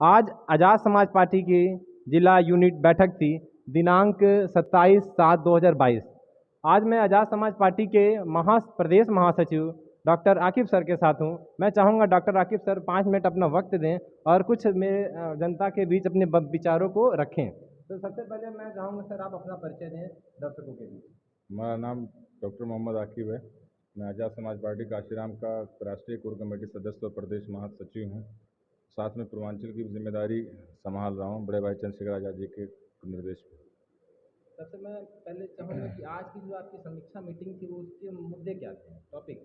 आज आज़ाद समाज पार्टी की जिला यूनिट बैठक थी दिनांक 27/7/2022। आज मैं आज़ाद समाज पार्टी के प्रदेश महासचिव डॉक्टर आकिब सर के साथ हूं। मैं चाहूँगा डॉक्टर आकिब सर 5 मिनट अपना वक्त दें और कुछ मेरे जनता के बीच अपने विचारों को रखें। तो सबसे पहले मैं चाहूँगा सर आप अपना परिचय दें दर्शकों के बीच। हमारा नाम डॉक्टर मोहम्मद आकिब है। मैं आज़ाद समाज पार्टी काशीराम का राष्ट्रीय कोर कमेटी सदस्य और प्रदेश महासचिव हूँ। साथ में पूर्वांचल की जिम्मेदारी संभाल रहा हूँ बड़े भाई चंद्रशेखर आज़ाद जी के निर्देश पर। सबसे मैं पहले चाहूँगा कि आज की जो आपकी समीक्षा मीटिंग थी वो उसके मुद्दे क्या थे, टॉपिक?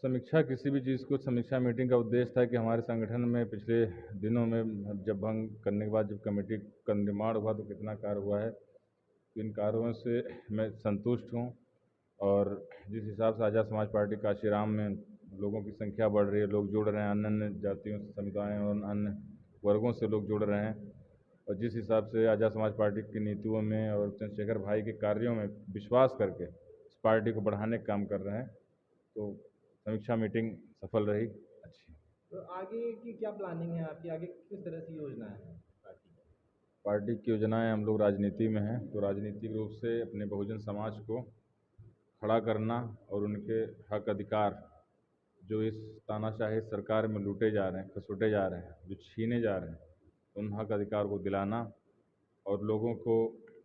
समीक्षा किसी भी चीज़ को समीक्षा मीटिंग का उद्देश्य था कि हमारे संगठन में पिछले दिनों में जब भंग करने के बाद जब कमेटी का निर्माण हुआ तो कितना कार्य हुआ है, इन कार्यों से मैं संतुष्ट हूँ। और जिस हिसाब से आज़ाद समाज पार्टी काशीराम में लोगों की संख्या बढ़ रही है, लोग जुड़ रहे हैं, अन्य अन्य जातियों समुदायों और अन्य वर्गों से लोग जुड़ रहे हैं, और जिस हिसाब से आज़ाद समाज पार्टी की नीतियों में और चंद्रशेखर भाई के कार्यों में विश्वास करके इस पार्टी को बढ़ाने का काम कर रहे हैं, तो समीक्षा मीटिंग सफल रही, अच्छी। तो आगे की क्या प्लानिंग है आपकी, आगे किस तरह की योजना है पार्टी की योजनाएं? हम लोग राजनीति में हैं, तो राजनीतिक रूप से अपने बहुजन समाज को खड़ा करना और उनके हक अधिकार जो इस तानाशाही सरकार में लूटे जा रहे हैं, खसोटे जा रहे हैं, जो छीने जा रहे हैं, उन हक अधिकार को दिलाना और लोगों को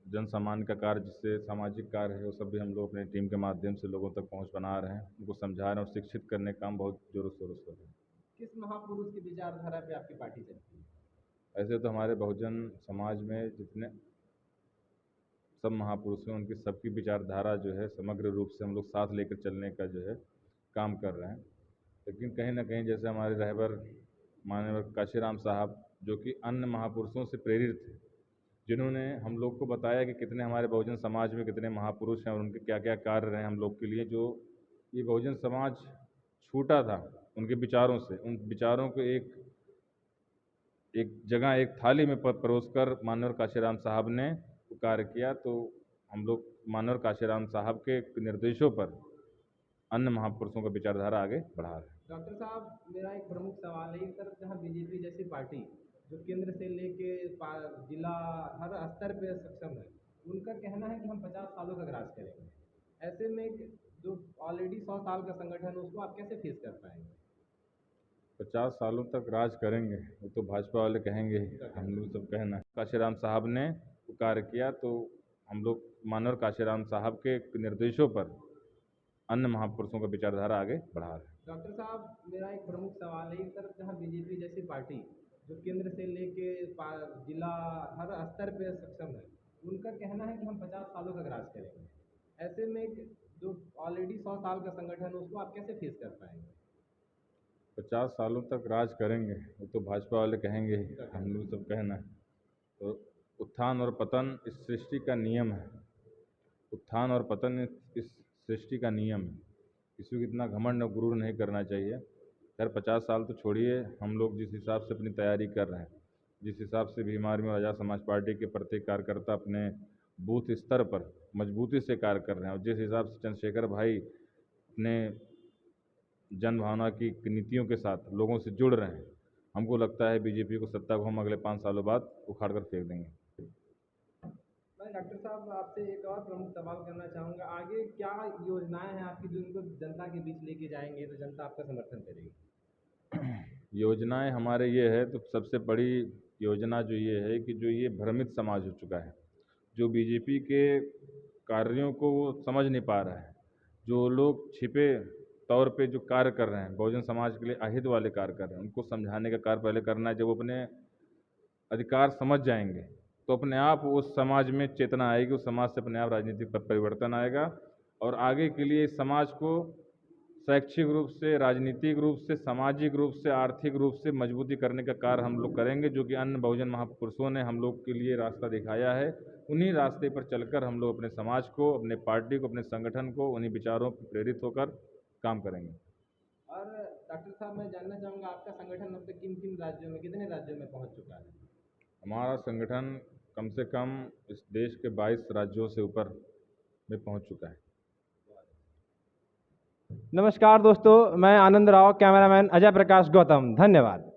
जन सम्मान का कार्य जिससे सामाजिक कार्य है वो सब भी हम लोग अपनी टीम के माध्यम से लोगों तक पहुंच बना रहे हैं, उनको समझा रहे हैं और शिक्षित करने का काम बहुत जोरों शोरों से कर रहे हैं। किस महापुरुष की विचारधारा पे आपकी पार्टी चलती है? ऐसे तो हमारे बहुजन समाज में जितने सब महापुरुष हैं उनकी सबकी विचारधारा जो है समग्र रूप से हम लोग साथ लेकर चलने का जो है काम कर रहे हैं। लेकिन कहीं ना कहीं जैसे हमारे रहबर माननीय काशीराम साहब जो कि अन्य महापुरुषों से प्रेरित थे, जिन्होंने हम लोग को बताया कि कितने हमारे बहुजन समाज में कितने महापुरुष हैं और उनके क्या क्या कार्य रहे हम लोग के लिए, जो ये बहुजन समाज छूटा था उनके विचारों से, उन विचारों को एक एक जगह एक थाली में परोसकर माननीय काशीराम साहब ने कार्य किया। तो हम लोग माननीय काशीराम साहब के निर्देशों पर अन्य महापुरुषों का विचारधारा आगे बढ़ा रहे हैं। डॉक्टर साहब, मेरा एक प्रमुख सवाल है, एक तरफ जहाँ बीजेपी जैसी पार्टी जो केंद्र से लेके जिला हर स्तर पे सक्षम है, उनका कहना है कि हम 50 सालों तक राज करेंगे। ऐसे में जो ऑलरेडी 100 साल का संगठन है उसको आप कैसे फेस कर पाएंगे? 50 सालों तक राज करेंगे वो तो भाजपा वाले कहेंगे, हम लोग सब कहना है। काशीराम साहब ने कार्य किया तो हम लोग माननीय काशीराम साहब के निर्देशों पर अन्य महापुरुषों का विचारधारा आगे बढ़ा रहे हैं। डॉक्टर साहब, मेरा एक प्रमुख सवाल है, एक तरफ जहाँ बीजेपी जैसी पार्टी जो केंद्र से लेके जिला हर स्तर पे सक्षम है, उनका कहना है कि हम 50 सालों तक राज करेंगे। ऐसे में जो ऑलरेडी 100 साल का संगठन है उसको आप कैसे फेस कर पाएंगे? 50 सालों तक राज करेंगे वो तो भाजपा वाले कहेंगे, हम लोग सब कहना है। तो उत्थान और पतन इस सृष्टि का नियम है, उत्थान और पतन इस सृष्टि का नियम है, किसी को इतना घमंड और गुरूर नहीं करना चाहिए। खैर 50 साल तो छोड़िए, हम लोग जिस हिसाब से अपनी तैयारी कर रहे हैं, जिस हिसाब से भीमार में आज़ाद समाज पार्टी के प्रत्येक कार्यकर्ता अपने बूथ स्तर पर मजबूती से कार्य कर रहे हैं, और जिस हिसाब से चंद्रशेखर भाई अपने जन भावना की नीतियों के साथ लोगों से जुड़ रहे हैं, हमको लगता है बीजेपी को सत्ता को हम अगले 5 सालों बाद उखाड़ कर फेंक देंगे। मैं डॉक्टर साहब आपसे एक और प्रमुख सवाल करना चाहूँगा, आगे क्या योजनाएं हैं आपकी जो इनको जनता के बीच लेके जाएंगे तो जनता आपका समर्थन करेगी? योजनाएं हमारे ये है, तो सबसे बड़ी योजना जो ये है कि जो ये भ्रमित समाज हो चुका है, जो बीजेपी के कार्यों को वो समझ नहीं पा रहा है, जो लोग छिपे तौर पे जो कार्य कर रहे हैं बहुजन समाज के लिए अहित वाले कार्य कर रहे हैं, उनको समझाने का कार्य पहले करना है। जब वो अपने अधिकार समझ जाएंगे तो अपने आप उस समाज में चेतना आएगी, उस समाज से अपने आप राजनीतिक परिवर्तन आएगा, और आगे के लिए इस समाज को शैक्षिक रूप से, राजनीतिक रूप से, सामाजिक रूप से, आर्थिक रूप से मजबूती करने का कार्य हम लोग करेंगे, जो कि अन्य बहुजन महापुरुषों ने हम लोग के लिए रास्ता दिखाया है। उन्हीं रास्ते पर चलकर हम लोग अपने समाज को, अपने पार्टी को, अपने संगठन को उन्हीं विचारों पर प्रेरित होकर काम करेंगे। और डॉक्टर साहब, मैं जानना चाहूँगा आपका संगठन अब तक किन किन राज्यों में, कितने राज्यों में पहुँच चुका है? हमारा संगठन कम से कम इस देश के 22 राज्यों से ऊपर में पहुंच चुका है। नमस्कार दोस्तों, मैं आनंद राव, कैमरामैन अजय प्रकाश गौतम, धन्यवाद।